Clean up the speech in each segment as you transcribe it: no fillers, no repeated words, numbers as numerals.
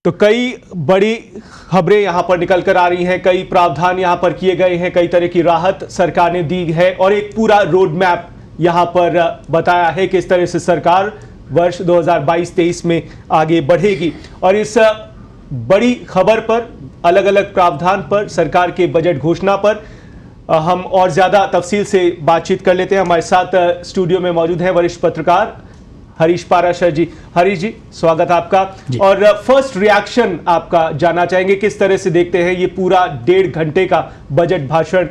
तो कई बड़ी खबरें यहां पर निकल कर आ रही हैं, कई प्रावधान यहां पर किए गए हैं, कई तरह की राहत सरकार ने दी है और एक पूरा रोड मैप यहां पर बताया है कि इस तरह से सरकार वर्ष 2022-23 में आगे बढ़ेगी। और इस बड़ी खबर पर, अलग अलग प्रावधान पर, सरकार के बजट घोषणा पर हम और ज्यादा तफसील से बातचीत कर लेते हैं। हमारे साथ स्टूडियो में मौजूद हैं वरिष्ठ पत्रकार हरीश पाराशर जी। हरीश जी, स्वागत आपका। और फर्स्ट रिएक्शन आपका जानना चाहेंगे, किस तरह से देखते हैं ये पूरा 1.5 घंटे का बजट भाषण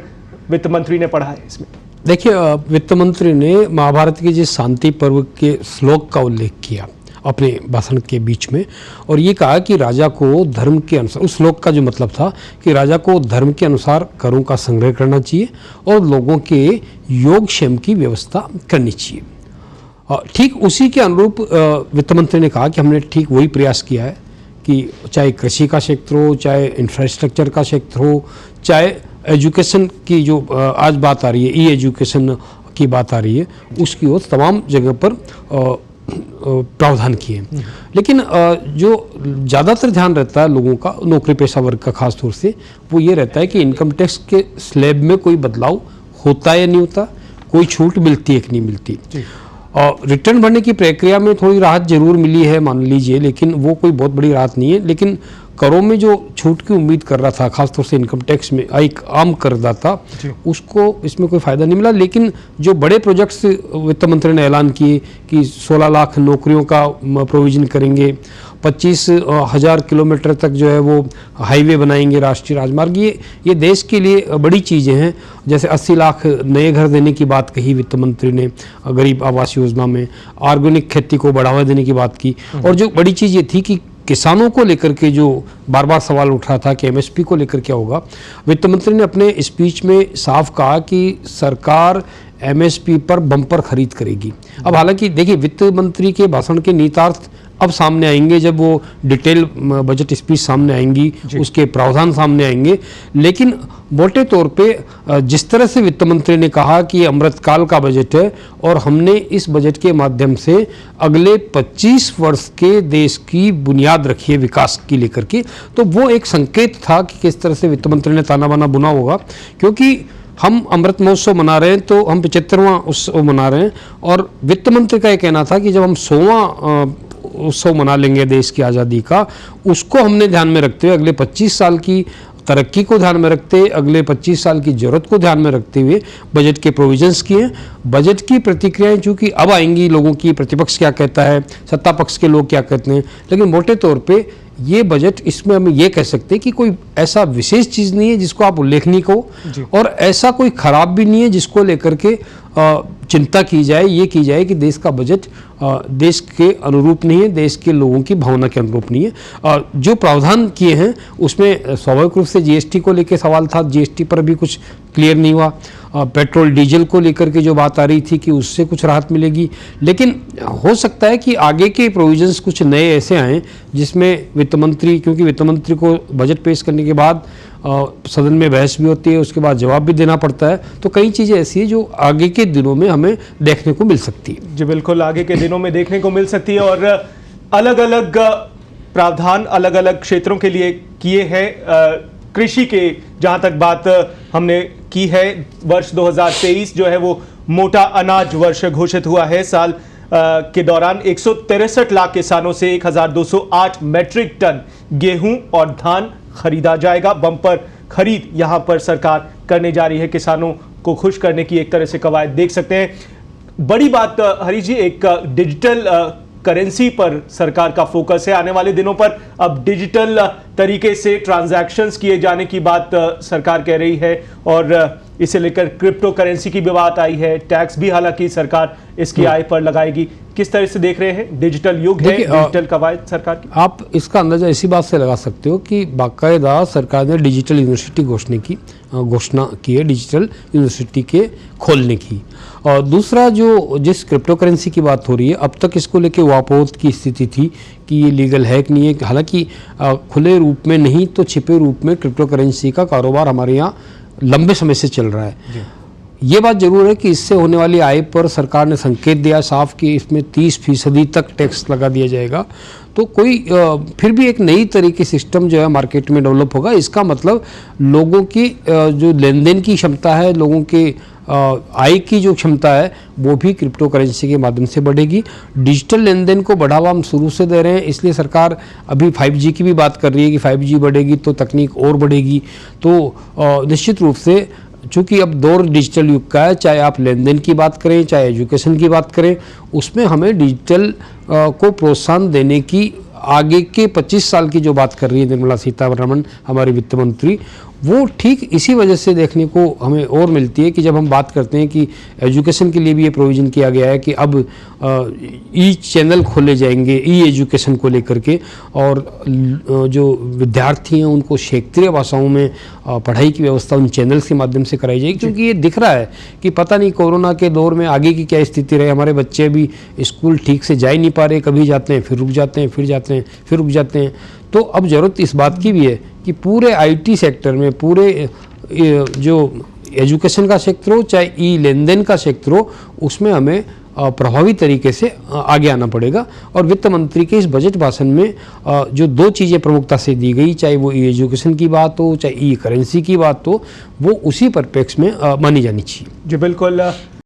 वित्त मंत्री ने पढ़ा है इसमें? देखिए, वित्त मंत्री ने महाभारत के जिस शांति पर्व के श्लोक का उल्लेख किया अपने भाषण के बीच में, और ये कहा कि राजा को धर्म के अनुसार, उस श्लोक का जो मतलब था कि राजा को धर्म के अनुसार करों का संग्रह करना चाहिए और लोगों के योगक्षेम की व्यवस्था करनी चाहिए। ठीक उसी के अनुरूप वित्त मंत्री ने कहा कि हमने ठीक वही प्रयास किया है कि चाहे कृषि का क्षेत्र हो, चाहे इंफ्रास्ट्रक्चर का क्षेत्र हो, चाहे एजुकेशन की जो आज बात आ रही है, ई एजुकेशन की बात आ रही है, उसकी ओर तमाम जगह पर प्रावधान किए। लेकिन जो ज़्यादातर ध्यान रहता है लोगों का, नौकरी पेशा वर्ग का खास तौर से, वो ये रहता है कि इनकम टैक्स के स्लैब में कोई बदलाव होता है या नहीं होता, कोई छूट मिलती है कि नहीं मिलती। और रिटर्न भरने की प्रक्रिया में थोड़ी राहत जरूर मिली है मान लीजिए, लेकिन वो कोई बहुत बड़ी राहत नहीं है। लेकिन करों में जो छूट की उम्मीद कर रहा था, खासतौर से इनकम टैक्स में एक आम करदाता, उसको इसमें कोई फ़ायदा नहीं मिला। लेकिन जो बड़े प्रोजेक्ट्स वित्त मंत्री ने ऐलान किए कि 16 लाख नौकरियों का प्रोविज़न करेंगे, 25,000 किलोमीटर तक जो है वो हाईवे बनाएंगे, राष्ट्रीय राजमार्ग, ये देश के लिए बड़ी चीज़ें हैं। जैसे 80 लाख नए घर देने की बात कही वित्त मंत्री ने गरीब आवास योजना में, ऑर्गेनिक खेती को बढ़ावा देने की बात की। और जो बड़ी चीज़ ये थी कि किसानों को लेकर के जो बार बार सवाल उठ रहा था कि एमएसपी को लेकर क्या होगा, वित्त मंत्री ने अपने स्पीच में साफ कहा कि सरकार एमएसपी पर बम्पर खरीद करेगी। अब हालांकि देखिए, वित्त मंत्री के भाषण के निहितार्थ अब सामने आएंगे जब वो डिटेल बजट स्पीच सामने आएंगी, उसके प्रावधान सामने आएंगे। लेकिन मोटे तौर पे जिस तरह से वित्त मंत्री ने कहा कि ये अमृतकाल का बजट है और हमने इस बजट के माध्यम से अगले 25 वर्ष के देश की बुनियाद रखी है विकास की लेकर के, तो वो एक संकेत था कि किस तरह से वित्त मंत्री ने ताना बाना बुना होगा। क्योंकि हम अमृत महोत्सव मना रहे हैं तो हम 75वां उत्सव मना रहे हैं, और वित्त मंत्री का ये कहना था कि जब हम 100वां उत्सव मना लेंगे देश की आज़ादी का, उसको हमने ध्यान में रखते हुए, अगले 25 साल की तरक्की को ध्यान में रखते, अगले 25 साल की ज़रूरत को ध्यान में रखते हुए बजट के प्रोविजंस किए। बजट की प्रतिक्रियाएं चूँकि अब आएंगी, लोगों की, प्रतिपक्ष क्या कहता है, सत्ता पक्ष के लोग क्या कहते हैं, लेकिन मोटे तौर पे ये बजट, इसमें हम ये कह सकते हैं कि कोई ऐसा विशेष चीज़ नहीं है जिसको आप उल्लेखनीय कहो, और ऐसा कोई खराब भी नहीं है जिसको लेकर के चिंता की जाए, ये की जाए कि देश का बजट देश के अनुरूप नहीं है, देश के लोगों की भावना के अनुरूप नहीं है। जो प्रावधान किए हैं उसमें स्वाभाविक रूप से जीएसटी को लेकर सवाल था, जीएसटी पर भी कुछ क्लियर नहीं हुआ। पेट्रोल डीजल को लेकर के जो बात आ रही थी कि उससे कुछ राहत मिलेगी, लेकिन हो सकता है कि आगे के प्रोविजंस कुछ नए ऐसे आएँ जिसमें वित्त मंत्री, क्योंकि वित्त मंत्री को बजट पेश करने के बाद सदन में बहस भी होती है, उसके बाद जवाब भी देना पड़ता है, तो कई चीज़ें ऐसी है जो आगे के दिनों में हमें देखने को मिल सकती है। जी बिल्कुल, आगे के दिनों में देखने को मिल सकती है। और अलग अलग प्रावधान अलग अलग क्षेत्रों के लिए किए हैं। कृषि के जहां तक बात हमने की है, वर्ष 2023 जो है वो मोटा अनाज वर्ष घोषित हुआ है। साल के दौरान 163 लाख किसानों से 1208 मैट्रिक टन गेहूं और धान खरीदा जाएगा। बम्पर खरीद यहां पर सरकार करने जा रही है, किसानों को खुश करने की एक तरह से कवायद देख सकते हैं। बड़ी बात हरीश जी, एक डिजिटल करेंसी पर सरकार का फोकस है। आने वाले दिनों पर अब डिजिटल तरीके से ट्रांजैक्शंस किए जाने की बात सरकार कह रही है, और इसे लेकर क्रिप्टो करेंसी की भी बात आई है। टैक्स भी हालांकि सरकार इसकी आय पर लगाएगी। किस तरह से देख रहे हैं? डिजिटल युग है, डिजिटल कवायद सरकार की। आप इसका अंदाजा इसी बात से लगा सकते हो कि बाकायदा सरकार ने डिजिटल यूनिवर्सिटी घोषणा की है, डिजिटल यूनिवर्सिटी के खोलने की। और दूसरा, जो जिस क्रिप्टो करेंसी की बात हो रही है, अब तक इसको लेके वापोत की स्थिति थी कि ये लीगल है कि नहीं है। हालांकि खुले रूप में नहीं तो छिपे रूप में क्रिप्टो करेंसी का कारोबार हमारे यहाँ लंबे समय से चल रहा है। ये बात जरूर है कि इससे होने वाली आय पर सरकार ने संकेत दिया साफ कि इसमें 30% तक टैक्स लगा दिया जाएगा। तो कोई फिर भी एक नई तरीके सिस्टम जो है मार्केट में डेवलप होगा। इसका मतलब लोगों की जो लेन देन की क्षमता है, लोगों के आय की जो क्षमता है वो भी क्रिप्टो करेंसी के माध्यम से बढ़ेगी। डिजिटल लेन देन को बढ़ावा हम शुरू से दे रहे हैं, इसलिए सरकार अभी 5G की भी बात कर रही है कि 5G बढ़ेगी तो तकनीक और बढ़ेगी। तो निश्चित रूप से चूँकि अब दौर डिजिटल युग का है, चाहे आप लेन देन की बात करें चाहे एजुकेशन की बात करें, उसमें हमें डिजिटल को प्रोत्साहन देने की आगे के 25 साल की जो बात कर रही है निर्मला सीतारमण हमारी वित्त मंत्री, वो ठीक इसी वजह से देखने को हमें और मिलती है कि जब हम बात करते हैं कि एजुकेशन के लिए भी ये प्रोविज़न किया गया है कि अब ई चैनल खोले जाएंगे ई एजुकेशन को लेकर के, और जो विद्यार्थी हैं उनको क्षेत्रीय भाषाओं में पढ़ाई की व्यवस्था उन चैनल्स के माध्यम से कराई जाएगी। क्योंकि ये दिख रहा है कि पता नहीं कोरोना के दौर में आगे की क्या स्थिति रहे, हमारे बच्चे भी स्कूल ठीक से जा ही नहीं पा रहे, कभी जाते हैं फिर रुक जाते हैं, फिर जाते हैं फिर रुक जाते हैं। तो अब ज़रूरत इस बात की भी है कि पूरे IT सेक्टर में, पूरे जो एजुकेशन का सेक्टर हो चाहे ई लेन देन का सेक्टर हो, उसमें हमें प्रभावी तरीके से आगे आना पड़ेगा। और वित्त मंत्री के इस बजट भाषण में जो 2 चीज़ें प्रमुखता से दी गई, चाहे वो ई एजुकेशन की बात हो चाहे ई करेंसी की बात हो, वो उसी परिप्रेक्ष्य में मानी जानी चाहिए। जी बिल्कुल।